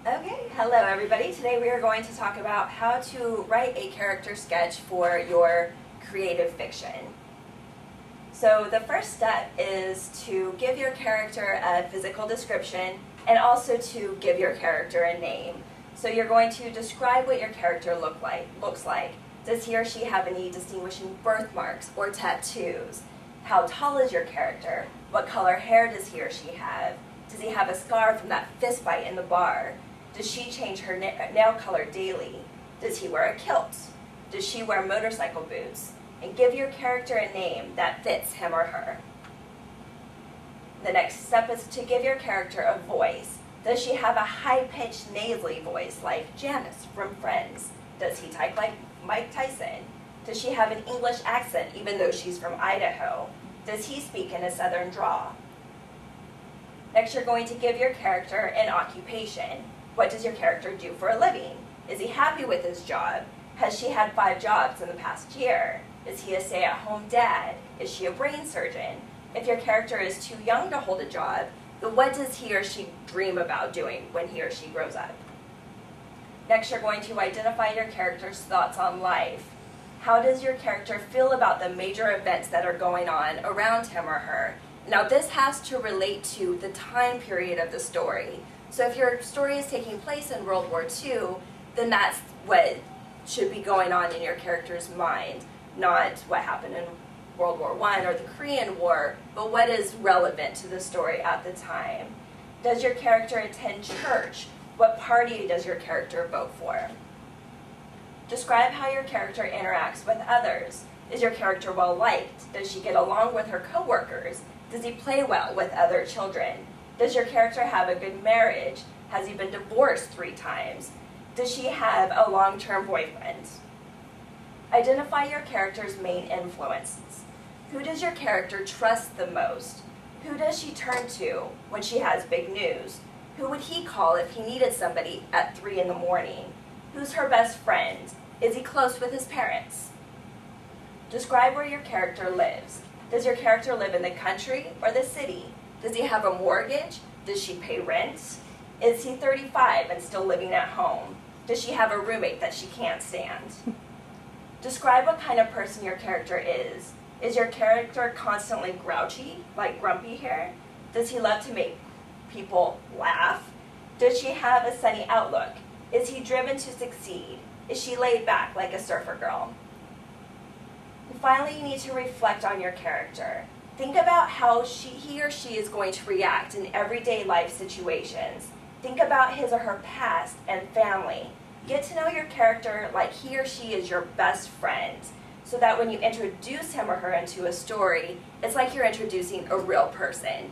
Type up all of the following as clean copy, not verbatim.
Okay, hello everybody. Today we are going to talk about how to write a character sketch for your creative fiction. So the first step is to give your character a physical description and also to give your character a name. So you're going to describe what your character looks like. Does he or she have any distinguishing birthmarks or tattoos? How tall is your character? What color hair does he or she have? Does he have a scar from that fist fight in the bar? Does she change her nail color daily? Does he wear a kilt? Does she wear motorcycle boots? And give your character a name that fits him or her. The next step is to give your character a voice. Does she have a high-pitched nasally voice like Janice from Friends? Does he type like Mike Tyson? Does she have an English accent even though she's from Idaho? Does he speak in a southern drawl? Next, you're going to give your character an occupation. What does your character do for a living? Is he happy with his job? Has she had 5 jobs in the past year? Is he a stay-at-home dad? Is she a brain surgeon? If your character is too young to hold a job, then what does he or she dream about doing when he or she grows up? Next, you're going to identify your character's thoughts on life. How does your character feel about the major events that are going on around him or her? Now, this has to relate to the time period of the story. So if your story is taking place in World War II, then that's what should be going on in your character's mind, not what happened in World War I or the Korean War, but what is relevant to the story at the time. Does your character attend church? What party does your character vote for? Describe how your character interacts with others. Is your character well liked? Does she get along with her coworkers? Does he play well with other children? Does your character have a good marriage? Has he been divorced 3 times? Does she have a long-term boyfriend? Identify your character's main influences. Who does your character trust the most? Who does she turn to when she has big news? Who would he call if he needed somebody at 3 in the morning? Who's her best friend? Is he close with his parents? Describe where your character lives. Does your character live in the country or the city? Does he have a mortgage? Does she pay rent? Is he 35 and still living at home? Does she have a roommate that she can't stand? Describe what kind of person your character is. Is your character constantly grouchy, like Grumpy Hair? Does he love to make people laugh? Does she have a sunny outlook? Is he driven to succeed? Is she laid back like a surfer girl? And finally, you need to reflect on your character. Think about how he or she is going to react in everyday life situations. Think about his or her past and family. Get to know your character like he or she is your best friend, so that when you introduce him or her into a story, it's like you're introducing a real person.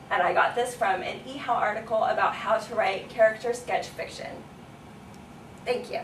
And I got this from an eHow article about how to write character sketch fiction. Thank you.